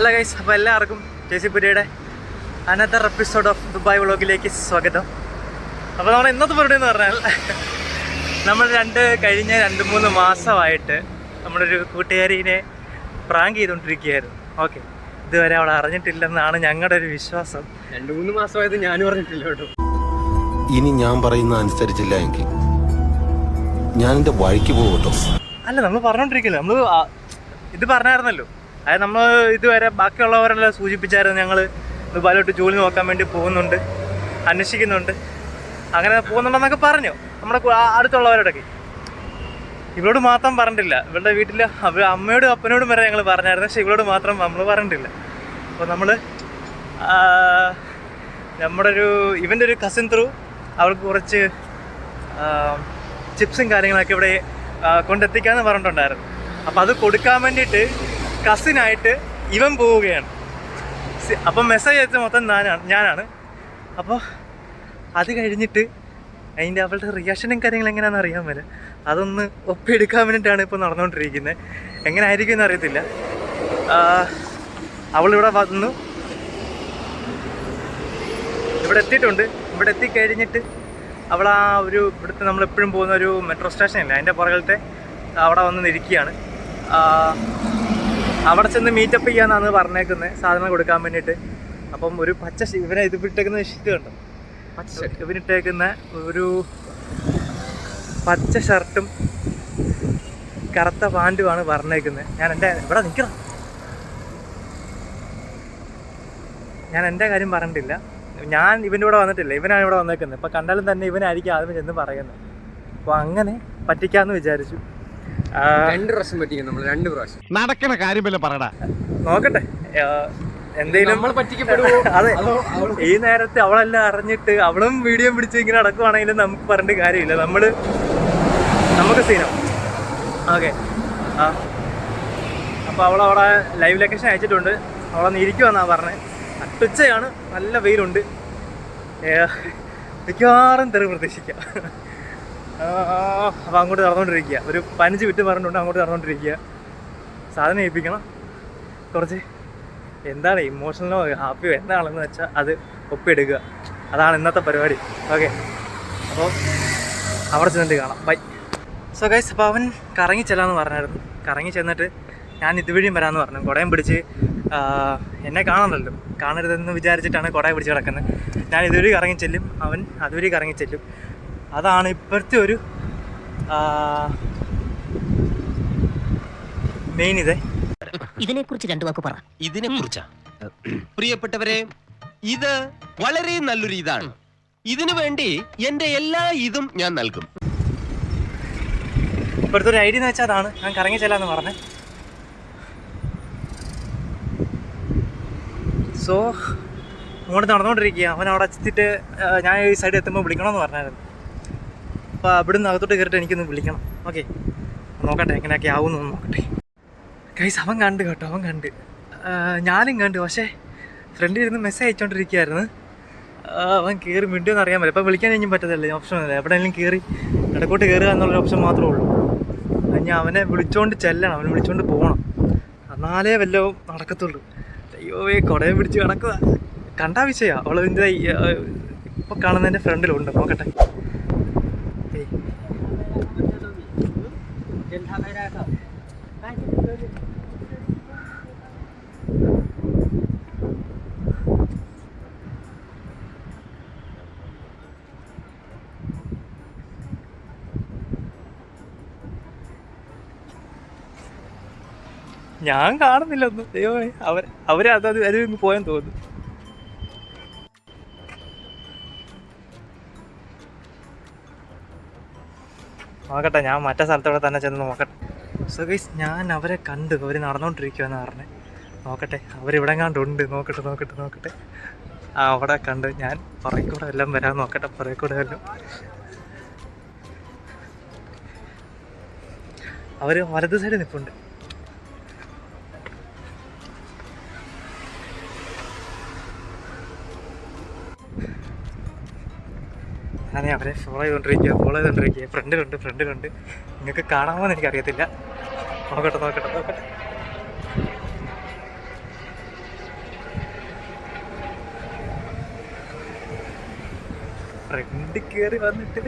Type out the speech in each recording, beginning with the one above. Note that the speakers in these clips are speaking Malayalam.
ഹലോ ഗൈസ്, അപ്പോൾ എല്ലാവർക്കും JC-Puriയുടെ അനദർ എപ്പിസോഡ് ഓഫ് ദുബായ് വ്ളോഗിലേക്ക് സ്വാഗതം. അപ്പോൾ നമ്മൾ ഇന്നത്തെ പരിപാടി എന്ന് പറഞ്ഞാൽ നമ്മൾ കഴിഞ്ഞ 2-3 മാസമായിട്ട് നമ്മുടെ ഒരു കൂട്ടുകാരിനെ പ്രാങ്ക് ചെയ്തുകൊണ്ടിരിക്കുകയായിരുന്നു. ഓക്കെ, ഇതുവരെ അവൾ അറിഞ്ഞിട്ടില്ലെന്നാണ് ഞങ്ങളുടെ ഒരു വിശ്വാസം. 2-3 മാസമായത് ഞാനും അറിഞ്ഞിട്ടില്ല കേട്ടോ. ഇനി ഞാൻ പറയുന്ന അനുസരിച്ചില്ല എങ്കിൽ ഞാൻ എൻ്റെ വഴിക്ക് പോകട്ടോ. അല്ല, നമ്മൾ പറഞ്ഞോണ്ടിരിക്കില്ല, നമ്മൾ ഇത് പറഞ്ഞായിരുന്നല്ലോ. അതായത് നമ്മൾ ഇതുവരെ ബാക്കിയുള്ളവരെല്ലാം സൂചിപ്പിച്ചായിരുന്നു ഞങ്ങൾ ദുബായിലോട്ട് ജോലി നോക്കാൻ വേണ്ടി പോകുന്നുണ്ട്, അന്വേഷിക്കുന്നുണ്ട്, അങ്ങനെ പോകുന്നുണ്ടെന്നൊക്കെ പറഞ്ഞു നമ്മുടെ അടുത്തുള്ളവരോടൊക്കെ. ഇവളോട് മാത്രം പറഞ്ഞിട്ടില്ല. ഇവളുടെ വീട്ടിൽ അമ്മയോടും അപ്പനോടും വരെ ഞങ്ങൾ പറഞ്ഞായിരുന്നു, പക്ഷേ ഇവളോട് മാത്രം നമ്മൾ പറഞ്ഞിട്ടില്ല. അപ്പോൾ നമ്മൾ നമ്മുടെ ഇവൻ്റെ ഒരു കസിൻ ത്രൂ അവൾക്ക് കുറച്ച് ചിപ്സും കാര്യങ്ങളൊക്കെ ഇവിടെ കൊണ്ടെത്തിക്കാമെന്ന് പറഞ്ഞിട്ടുണ്ടായിരുന്നു. അപ്പോൾ അത് കൊടുക്കാൻ വേണ്ടിയിട്ട് കസിനായിട്ട് ഇവൻ പോവുകയാണ്. അപ്പം മെസ്സേജ് അയച്ച മൊത്തം ഞാനാണ്. അപ്പോൾ അത് കഴിഞ്ഞിട്ട് അതിൻ്റെ അവളുടെ റിയാക്ഷനും കാര്യങ്ങളും എങ്ങനെയാണെന്ന് അറിയാൻ പറ്റില്ല. അതൊന്ന് ഒപ്പിയെടുക്കാൻ വേണ്ടിയിട്ടാണ് ഇപ്പോൾ നടന്നുകൊണ്ടിരിക്കുന്നത്. എങ്ങനെ ആയിരിക്കും എന്ന് അറിയത്തില്ല. അവളിവിടെ വന്നു, ഇവിടെ എത്തിയിട്ടുണ്ട്. ഇവിടെ എത്തിക്കഴിഞ്ഞിട്ട് അവൾ ഇവിടുത്തെ നമ്മളെപ്പോഴും പോകുന്ന ഒരു മെട്രോ സ്റ്റേഷനില്ല, അതിൻ്റെ പുറകിലത്തെ അവിടെ വന്ന് നിൽക്കുകയാണ്. അവിടെ ചെന്ന് മീറ്റപ്പ് ചെയ്യാന്നാണ് പറഞ്ഞേക്കുന്നത്, സാധനം കൊടുക്കാൻ വേണ്ടിയിട്ട്. അപ്പം ഒരു ഇവനെ ഇട്ടേക്കുന്ന ഇത് കണ്ടോ, ഇവനിട്ടേക്കുന്ന ഒരു പച്ച ഷർട്ടും കറുത്ത പാൻറ്റുമാണ് പറഞ്ഞേക്കുന്നത്. ഞാൻ എൻ്റെ കാര്യം പറഞ്ഞിട്ടില്ല. ഞാൻ ഇവൻ്റെ കൂടെ വന്നിട്ടില്ല, ഇവനാണ് ഇവിടെ വന്നേക്കുന്നത്. ഇപ്പം കണ്ടാലും തന്നെ ഇവനായിരിക്കും ആദ്യം ചെന്ന് പറയുന്നത്. അപ്പോൾ അങ്ങനെ പറ്റിക്കാമെന്ന് വിചാരിച്ചു. 2 പ്രാവശ്യം പറ്റിക്കും നമ്മൾ, 2 പ്രാവശ്യം. നടക്കണ കാര്യം വല്ല പറയടാ, നോക്കട്ടെ എന്തെങ്കിലും നമ്മൾ പറ്റിക്കപ്പെടുമോ. അതെ, ഈ നേരത്തെ അവളെല്ലാം അറിഞ്ഞിട്ട് അവളും വീഡിയോ പിടിച്ച് ഇങ്ങനെ നടക്കുവാണെങ്കിലും നമുക്ക് പറഞ്ഞിട്ട് കാര്യമില്ല, നമുക്ക് സീനാവും. ഓക്കെ, അപ്പോൾ അവളവിടെ ലൈവ് ലൊക്കേഷൻ അയച്ചിട്ടുണ്ട്. അവളൊന്ന് ഇരിക്കുമെന്നാണ് പറഞ്ഞത്. നട്ടുച്ചയാണ്, നല്ല വെയിലുണ്ട്, മിക്കവാറും തെറി പ്രതീക്ഷിക്കാം. അപ്പോൾ അങ്ങോട്ട് നടന്നുകൊണ്ടിരിക്കുക. ഒരു 15 മിനിറ്റ് പറഞ്ഞിട്ടുണ്ട്, അങ്ങോട്ട് നടന്നുകൊണ്ടിരിക്കുക. സാധനം ഏൽപ്പിക്കണം. കുറച്ച് എന്താണ് ഇമോഷണലോ ഹാപ്പിയോ എന്താണെന്ന് വെച്ചാൽ അത് ഒപ്പിയെടുക്കുക. അതാണ് ഇന്നത്തെ പരിപാടി. ഓക്കെ, അപ്പോൾ അവിടെ ചെന്നിട്ട് കാണാം. ബൈ. സോ ഗൈസ്, അപ്പോൾ അവൻ കറങ്ങി ചെല്ലാമെന്ന് പറഞ്ഞായിരുന്നു. കറങ്ങി ചെന്നിട്ട് ഞാൻ ഇതുവഴിയും വരാമെന്ന് പറഞ്ഞു. കുടയും പിടിച്ച് എന്നെ കാണണമല്ലോ, കാണരുതെന്ന് വിചാരിച്ചിട്ടാണ് കുടയെ പിടിച്ച് കിടക്കുന്നത്. ഞാൻ ഇതുവഴി കറങ്ങി ചെല്ലും, അവൻ അതുവഴി കറങ്ങി ചെല്ലും. അതാണ് ഇപ്പോഴത്തെ ഒരു മെയിൻ. ഇതിനെക്കുറിച്ച് 2 വാക്ക് പറ. ഇതിനെക്കുറിച്ചാ പ്രിയപ്പെട്ടവരെ, ഇത് വളരെ നല്ലൊരു ഇതാണ്. ഇതിനു വേണ്ടി എന്റെ എല്ലാ ഇതും ഞാൻ നൽകും. ഇപ്പോഴത്തെ ഒരു ഐഡിയ എന്ന് വെച്ചാൽ അതാണ്. ഞാൻ കറങ്ങി ചെല്ലാന്ന് പറഞ്ഞത്. സോ അങ്ങോട്ട് നടന്നുകൊണ്ടിരിക്കുക. അവൻ അവിടെ എത്തിയിട്ട് ഞാൻ ഈ സൈഡിൽ എത്തുമ്പോൾ വിളിക്കണമെന്ന് പറഞ്ഞായിരുന്നു. അപ്പോൾ അവിടുന്ന് അകത്തോട്ട് കയറിയിട്ട് എനിക്കൊന്ന് വിളിക്കണം. ഓക്കെ, നോക്കട്ടെ എങ്ങനെയൊക്കെ ആവുമെന്ന് നോക്കട്ടെ. ഗൈസ്, അവൻ കണ്ട് കേട്ടോ, അവൻ കണ്ട്, ഞാനും കണ്ട്. പക്ഷേ ഫ്രണ്ടിൽ ഇരുന്ന് മെസ്സേജ് അയച്ചുകൊണ്ടിരിക്കുകയായിരുന്നു. അവൻ കയറി മിണ്ടിയെന്ന് അറിയാൻ പറ്റില്ല. ഇപ്പം വിളിക്കാൻ കഴിഞ്ഞും പറ്റത്തില്ല, ഓപ്ഷനല്ല. എവിടെയെങ്കിലും കയറി ഇടക്കോട്ട് കയറുക എന്നുള്ളൊരു ഓപ്ഷൻ മാത്രമേ ഉള്ളൂ. ഞാൻ അവനെ വിളിച്ചുകൊണ്ട് ചെല്ലണം, അവനെ വിളിച്ചുകൊണ്ട് പോകണം, എന്നാലേ വല്ലതും നടക്കത്തുള്ളൂ. അയ്യോ, കുടയും പിടിച്ച് കിടക്കുക. കണ്ടാ വിഷയമാണ്. അവൾ ഇതിൻ്റെ ഇപ്പോൾ കാണുന്നതിൻ്റെ ഫ്രണ്ടിലുണ്ട്. നോക്കട്ടെ. ഞാൻ കാണുന്നില്ല ഒന്നും. ദൈവമേ, അവരത് പോയെന്ന് തോന്നുന്നു. നോക്കട്ടെ, ഞാൻ മറ്റേ സ്ഥലത്തോടെ തന്നെ ചെന്ന് നോക്കട്ടെ. സോ ഗൈസ്, ഞാൻ അവരെ കണ്ടു. അവർ നടന്നുകൊണ്ടിരിക്കുമെന്ന് പറഞ്ഞത്. നോക്കട്ടെ, അവരിവിടെ കണ്ടുണ്ട്. നോക്കട്ടെ. അവിടെ കണ്ട്. ഞാൻ പുറകെക്കൂടെ എല്ലാം വരാൻ നോക്കട്ടെ. പുറകെക്കൂടെ എല്ലാം അവർ വലത് സൈഡിൽ നിൽപ്പുണ്ട്. ഞാൻ അവരെ ഫോളോ ചെയ്തുകൊണ്ടിരിക്കുക. ഫ്രണ്ടിലുണ്ട്. നിങ്ങൾക്ക് കാണാമോന്ന് എനിക്കറിയത്തില്ല. നോക്കട്ടെ. ഫ്രണ്ട് കയറി വന്നിട്ട്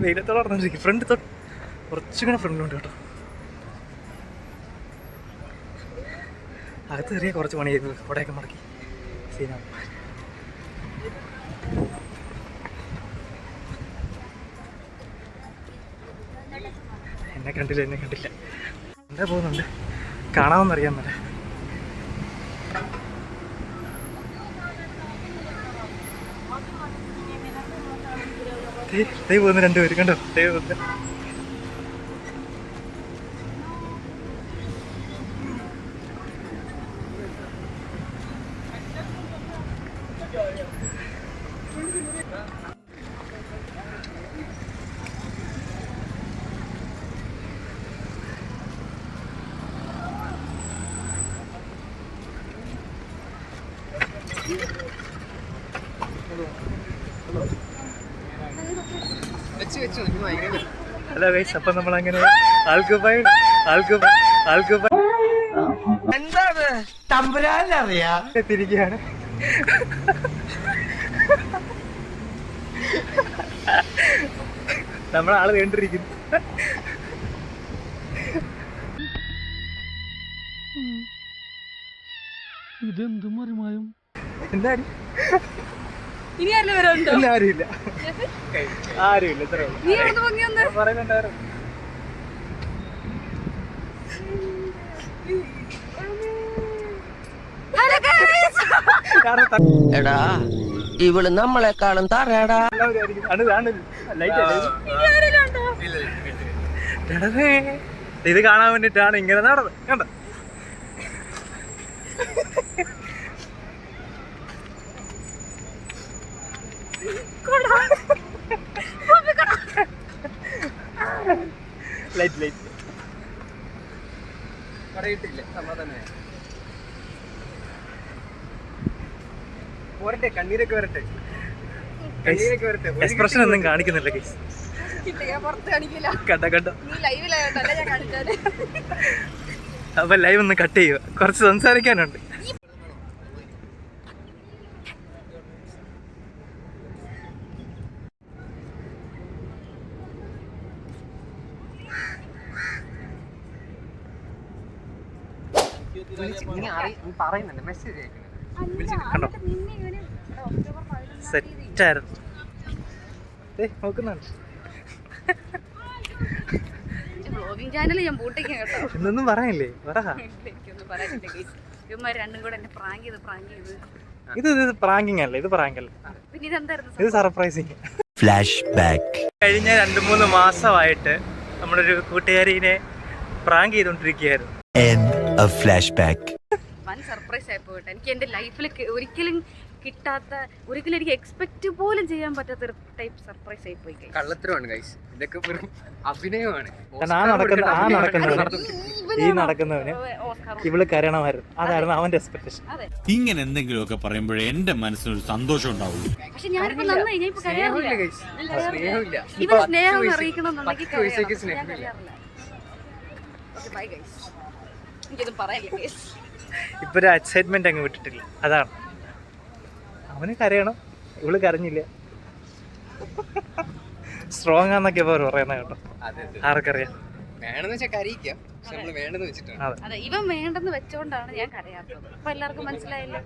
വെയിലത്തോടെ നടന്നിരിക്കും. ഫ്രണ്ട് കുറച്ചുകൂടെ ഫ്രണ്ടിലുണ്ട് കേട്ടോ. അകത്ത് കയറിയ കുറച്ച് പണി ചെയ്തു. അവിടെയൊക്കെ മടക്കി സീനാണ്. എന്നെ കണ്ടില്ല എന്താ പോകുന്നുണ്ട്, കാണാമെന്നറിയാൻ മേലെ. പോകുന്നു രണ്ടുപേര്, കണ്ടോ? പോകുന്നു. ഹലോ ഗൈസ്, അപ്പൊ നമ്മളങ്ങനെ ആൽക്കുബായ് തിരികെയാണ്. നമ്മളാള് കണ്ടിരിക്കുന്നു. ഇതെന്ത് മറിമായും എന്തായാലും ഇനി ആരെങ്കിലും വരുന്നുണ്ടോ? ആരുമില്ല, ഇത്ര പറയുന്നുണ്ടായിരുന്നു. എടാ ഇവള് നമ്മളെക്കാളും തറയടാ. ഇത് കാണാൻ വേണ്ടിട്ടാണ് ഇങ്ങനെ നടന്നത്. കണ്ടോ? ലൈറ്റ് വരട്ടെ, കണ്ണീരൊക്കെ വരട്ടെ. എക്സ്പ്രഷൻ ഒന്നും കാണിക്കുന്നില്ല കേസ്. കണ്ടോ? അപ്പൊ ലൈവ് ഒന്ന് കട്ട് ചെയ്യുക, കുറച്ച് സംസാരിക്കാനുണ്ട്. പറയുന്നുണ്ട്, മെസ്സേജ് കണ്ടോ? സെറ്റായിരുന്നു. നോക്കുന്നുണ്ട്. വ്ലോഗിംഗ് ചാനൽ ഞാൻ പൂട്ടിക്കാം കേട്ടോ. എന്നൊന്നും പറയാനില്ലേ? എനിക്കൊന്നും പറയാനില്ല ഗയ്സ്. ഇവന്മാർ രണ്ടും കൂടെ എന്നെ പ്രാങ്ക് ചെയ്ത് ഇത് പ്രാങ്കിങ് അല്ല, ഇത് പ്രാങ്കല്ല, പിന്നെ ഇതെന്തായിരുന്നു? ഇത് സർപ്രൈസിങ്. Flash back. കഴിഞ്ഞ 2-3 മാസമായിട്ട് നമ്മുടെ ഒരു കൂട്ടുകാരിനെ പ്രാങ്ക് ചെയ്തോണ്ടിരിക്കുകയായിരുന്നു. Flash back. വൻ സർപ്രൈസ് ആയി പോയിട്ട് എനിക്ക് എൻ്റെ ലൈഫിൽ ഒരിക്കലും കിട്ടാത്ത, ഒരിക്കലും എനിക്ക് എക്സ്പെക്ട് പോലും ചെയ്യാൻ പറ്റാത്ത ഒരു ടൈപ്പ് സർപ്രൈസ് ആയി പോയി. കള്ളത്തരമാണ് ഗൈസ്, ഇതൊക്കെ വെറും അഭിനയമാണ്. ഈ നടക്കുന്നവന് ഇവള് കരണമായിരുന്നു. അതായിരുന്നു അവന്റെ എക്സ്പെക്ടേഷൻ. ഇങ്ങനെ എന്തെങ്കിലുമൊക്കെ പറയുമ്പോഴേ എന്റെ മനസ്സിനൊരു സന്തോഷം ഉണ്ടാവുള്ളൂ. പക്ഷെ ഞാനിപ്പോ നന്നായി, ഞാൻ ഇപ്പൊ സ്നേഹമില്ല ഗൈസ്, സ്നേഹമില്ല. ഇവൻ സ്നേഹം അറിയിക്കണമെന്നുണ്ടെങ്കിൽ എനിക്കൊന്നും പറയാനില്ല ഗൈസ്. ഇപ്പൊ ഒരു എക്സൈറ്റ്മെന്റ് അങ്ങ് വിട്ടിട്ടില്ല, അതാണ്. അവന് കരയണം, ഇവള് കരഞ്ഞില്ല. സ്ട്രോങ് ആന്നൊക്കെ പറയുന്നത് കേട്ടോ. ആർക്കറിയാം? വേണമെന്ന് വെച്ചാൽ കരയിക്കാം, പക്ഷെ നമ്മള് വേണ്ടെന്ന് വെച്ചിട്ടാണ്. അതെ, ഇവൻ വേണ്ടെന്ന് വെച്ചോണ്ടാണ് ഞാൻ കരയാത്തത്. അപ്പൊ എല്ലാവർക്കും മനസ്സിലായല്ലോ.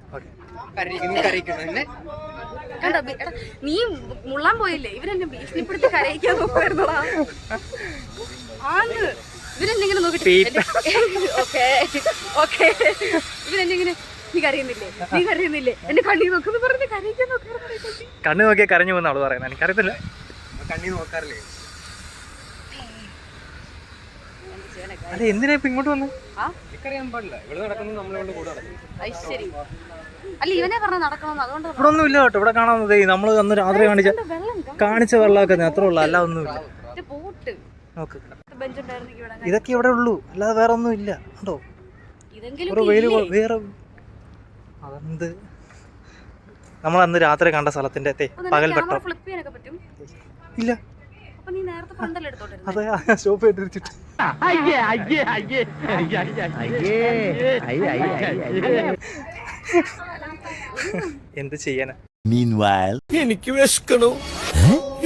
കണ്ടോ? നീ മുള്ളാൻ പോയില്ലേ? ഇവരെന്നെ ഭീഷണിപ്പെടുത്തി കരയിക്കാൻ നോക്കുവായിരുന്നോടാ. ആന്ന് ഇവരെന്നെങ്ങനെ നോക്കിട്ട് ഓക്കെ ഇവരെന്നെങ്ങനെ നീ കരയുന്നില്ലേ എന്റെ കണ്ണി നോക്കുന്നു പറഞ്ഞ് കരയിക്കാൻ നോക്കാറുണ്ട്. കണ്ണു നോക്കിയാൽ കരഞ്ഞു പോകുന്ന അവള് പറയുന്നത് എനിക്കറിയത്തില്ല. കണ്ണി നോക്കാറില്ലേ? അല്ല, എന്തിനാ ഇപ്പൊ ഇങ്ങോട്ട് വന്ന്? എനിക്കറിയാൻ പാടില്ല. ഇവിടെ നടക്കുന്നത് നമ്മളുടെ കൂടെ നടക്കും. ശരി, അല്ല ഇവനെ പറഞ്ഞ നടക്കണമെന്ന്. അതുകൊണ്ട് ഇവിടെ ഒന്നും ഇല്ല കേട്ടോ. ഇവിടെ കാണാവുന്നതേ നമ്മള് അന്ന് രാത്രി കാണിച്ച വെള്ളമൊക്കെ അത്ര ഉള്ളു, അല്ല ഒന്നുമില്ല. ബോട്ട് നോക്ക്, ബെഞ്ചുണ്ടായിരുന്നു. ഇതൊക്കെ ഇവിടെ ഉള്ളൂ, അല്ലാതെ വേറെ ഒന്നും ഇല്ല. കേട്ടോ? വേറെ അതെന്ത് നമ്മൾ അന്ന് രാത്രി കണ്ട സ്ഥലത്തിന്റെ പകൽ വെട്ടം ഇല്ല. അപ്പൊ നീ നേരത്തെ ഫ്രണ്ടല്ലേ എടുത്തോണ്ടിരുന്നത്? അതെ, സ്റ്റോപ്പ് ചെയ്തിട്ട് തിരിച്ചിട്ട്. എന്ത് ചെയ്യാനാ? എനിക്ക് വിശക്കണോ?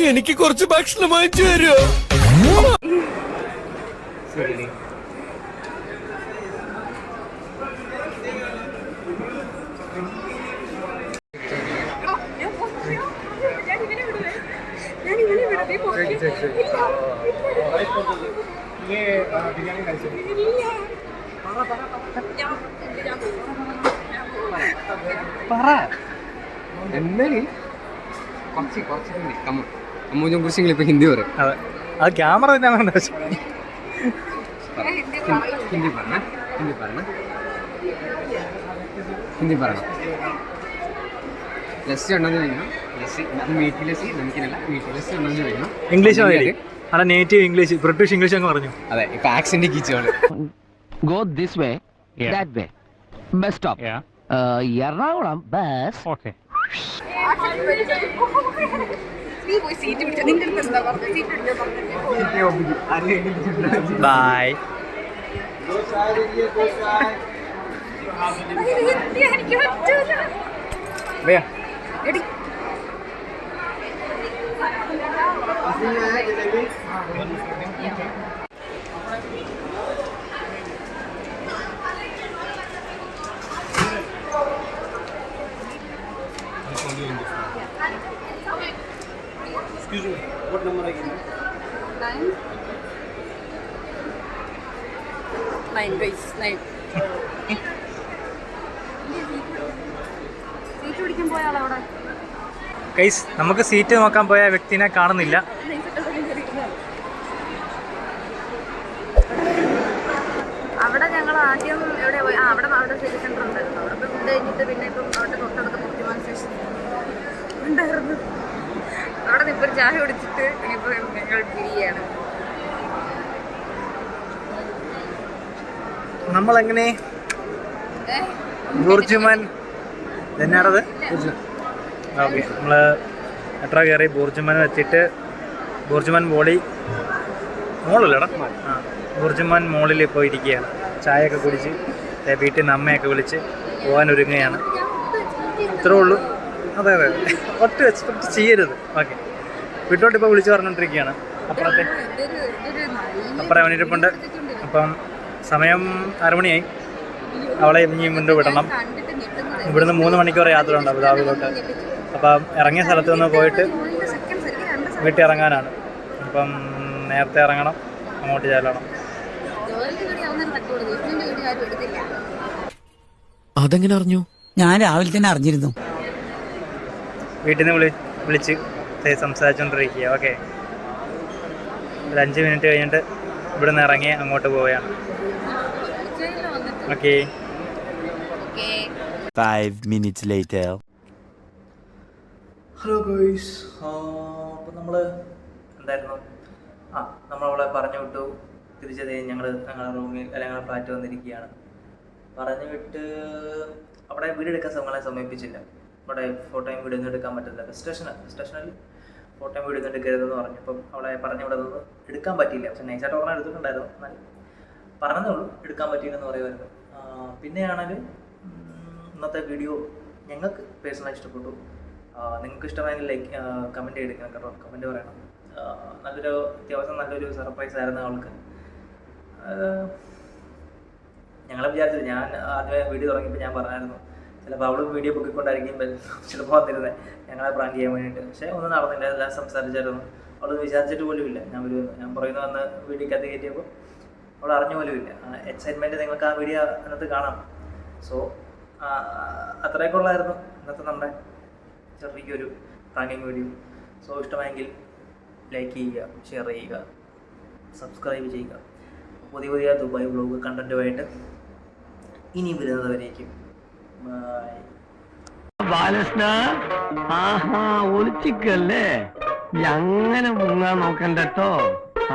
എനിക്ക് കുറച്ച് ഭക്ഷണം വാങ്ങിച്ചു തരുമോ? എന്തായാലും അമ്മൂനെ കുറിച്ച് ഇപ്പൊ ഹിന്ദി പറയും. അതെ, അത് ക്യാമറ തന്നെയാണ് ആവശ്യം. ഹിന്ദി പറഞ്ഞ ഹിന്ദി പറയണം. ലസ്സി ഉണ്ടെന്ന് വേണം. ലസ്സി മീറ്റ് ലസ്സി നമുക്കില്ല. മീറ്റ് ലസ്സി ഉണ്ടെന്ന് വേണം. ഇംഗ്ലീഷ് മതി. അല്ല, നേറ്റീവ് ഇംഗ്ലീഷ്, ബ്രിട്ടീഷ് ഇംഗ്ലീഷ് അങ്ങ് പറഞ്ഞു. അതെ, ഇപ്പൊ ആക്സെന്റ് കീച്ചോള്. Go this way, that way. Bus stop. Ernakulam bus. Okay. നീ പോയി സീറ്റ് പിടിച്ചോ. നിന്റെ അടുത്ത് എന്താ പറഞ്ഞത്? സീറ്റ് പിടിച്ചോ. ബൈ. എനിക്ക് പറ്റൂല. എടി സീറ്റ് പിടിക്കാൻ പോയ ആളവിടെ. ഗൈസ്, നമുക്ക് സീറ്റ് നോക്കാൻ പോയ വ്യക്തിനെ കാണുന്നില്ല. അവിടെ ഞങ്ങൾ ആദ്യം എവിടെ പോയി? അവിടെ സിറ്റി സെന്റർ ഉണ്ടായിരുന്നു. അവിടെ പോയി ഫുഡ് കഴിഞ്ഞിട്ട് പിന്നെ ഇപ്പം അവിടെ തൊട്ടടുത്ത് മുഖ്യമന്ത്രി സ്റ്റേഷൻ ഉണ്ടായിരുന്നു. അവിടെ നിന്ന് ഇപ്പോൾ ഒരു ചായ കുടിച്ചിട്ട് ഇനിയിപ്പോൾ ഞങ്ങൾ തിരികെയാണ്. നമ്മളെങ്ങനെ ബൂർജുമാൻ എന്നാണത്? ഓക്കെ, നമ്മൾ മെട്രോ കയറി ബൂർജുമാൻ എത്തിയിട്ട് ബൂർജുമാൻ മോളല്ലേടാ? ബൂർജുമാൻ മോളിൽ ഇപ്പോൾ ഇരിക്കുകയാണ്. ചായയൊക്കെ കുടിച്ച് വീട്ടിൽ നിന്ന് അമ്മയൊക്കെ വിളിച്ച് പോകാൻ ഒരുങ്ങുകയാണ്. ഇത്രേ ഉള്ളൂ. അതെ, ഒട്ടും എക്സ്പെക്ട് ചെയ്യരുത്. ഓക്കെ, വീട്ടിലോട്ട് ഇപ്പോൾ വിളിച്ച് പറഞ്ഞുകൊണ്ടിരിക്കുകയാണ്. അപ്പുറം അവനിരിപ്പുണ്ട്. അപ്പം സമയം 6 മണിയായി. അവളെ ഇനി മുൻപ് വിടണം. ഇവിടുന്ന് 3 മണിക്കൂർ യാത്ര ഉണ്ട് അബുദാബിയിലോട്ട്. അപ്പം ഇറങ്ങിയ സ്ഥലത്ത് നിന്ന് പോയിട്ട് വീട്ടിൽ ഇറങ്ങാനാണ്. അപ്പം നേരത്തെ ഇറങ്ങണം, അങ്ങോട്ട് ചെല്ലണം. അതെങ്ങനെ അറിഞ്ഞു? ഞാൻ രാവിലെ തന്നെ അറിഞ്ഞിരുന്നു. വീട്ടിൽ നിന്ന് വിളിച്ച് സംസാരിച്ചുകൊണ്ടിരിക്കുക. ഓക്കെ, ഒരു 5 മിനിറ്റ് കഴിഞ്ഞിട്ട് ഇവിടുന്ന് ഇറങ്ങി അങ്ങോട്ട് പോവുകയാണ്. Okay, 5 minutes later. ഹലോ ഗോയ്സ്, അപ്പോൾ നമ്മൾ എന്തായിരുന്നു? നമ്മളവളെ പറഞ്ഞു വിട്ടു. തിരിച്ചത് ഞങ്ങളുടെ റൂമിൽ ഞങ്ങളുടെ ഫ്ലാറ്റ് വന്നിരിക്കുകയാണ്. പറഞ്ഞു വിട്ട് അവിടെ വീഡിയോ എടുക്കാൻ നമ്മളെ സമീപിച്ചില്ല. ഇവിടെ ഫോട്ടോയും വീഡിയോ ഒന്നും എടുക്കാൻ പറ്റില്ല. സ്റ്റേഷനിൽ ഫോട്ടോയും വീഡിയോ ഒന്നും എടുക്കരുതെന്ന് പറഞ്ഞു. അപ്പം അവളെ പറഞ്ഞു വിടുന്നത് എടുക്കാൻ പറ്റിയില്ല. പക്ഷെ നൈസായിട്ട് ഓർമ്മ എടുത്തിട്ടുണ്ടായിരുന്നു. എന്നാൽ പറഞ്ഞതേ ഉള്ളൂ, എടുക്കാൻ പറ്റിയില്ലെന്ന് പറയുമായിരുന്നു. പിന്നെയാണെങ്കിൽ ഇന്നത്തെ വീഡിയോ ഞങ്ങൾക്ക് പേഴ്സണലായി ഇഷ്ടപ്പെട്ടു. നിങ്ങൾക്ക് ഇഷ്ടമായെങ്കിൽ കമൻറ്റ് ചെയ്തെടുക്കണം കേട്ടോ. കമൻറ്റ് പറയണം. അത്യാവശ്യം നല്ലൊരു സർപ്രൈസ് ആയിരുന്നു അവൾക്ക്. ഞങ്ങളെ വിചാരിച്ചത്, ഞാൻ ആദ്യമേ വീഡിയോ തുടങ്ങിയപ്പോൾ ഞാൻ പറഞ്ഞായിരുന്നു ചിലപ്പോൾ അവൾ വീഡിയോ പൊക്കിക്കൊണ്ടായിരിക്കും ചിലപ്പോൾ വന്നിരുന്നത് ഞങ്ങളെ പ്രാങ്ക് ചെയ്യാൻ വേണ്ടിയിട്ട്. പക്ഷേ ഒന്നും നടന്നില്ല. എല്ലാം സംസാരിച്ചായിരുന്നു. അവളൊന്നും വിചാരിച്ചിട്ട് പോലുമില്ല ഞാൻ വരുമെന്ന്. ഞാൻ പറയുന്നു വന്ന് വീഡിയോക്കകത്ത് കയറ്റിയപ്പോൾ അവൾ അറിഞ്ഞു പോലുമില്ല. എക്സൈറ്റ്മെൻറ്റ് നിങ്ങൾക്ക് ആ വീഡിയോ അതിനകത്ത് കാണാം. സോ അത്രയൊക്കെ ഉള്ളായിരുന്നു ഇന്നത്തെ നമ്മുടെ ചെറിയൊരു പ്രാങ്കിങ് വീഡിയോ. സോ ഇഷ്ടമായെങ്കിൽ ലൈക്ക് ചെയ്യുക, ഷെയർ ചെയ്യുക, സബ്സ്ക്രൈബ് ചെയ്യുക. പുതിയ ദുബായ് വ്ലോഗ് കണ്ടന്റുമായിട്ട് ഇനി വരുന്നവരേക്കും ബൈ. ബാലകൃഷ്ണ, ആഹാ ഒളിച്ചിക്കല്ലേ, അങ്ങനെ മുങ്ങാൻ നോക്കണ്ടോ.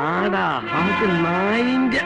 ആടാ നമുക്ക് നായിന്റെ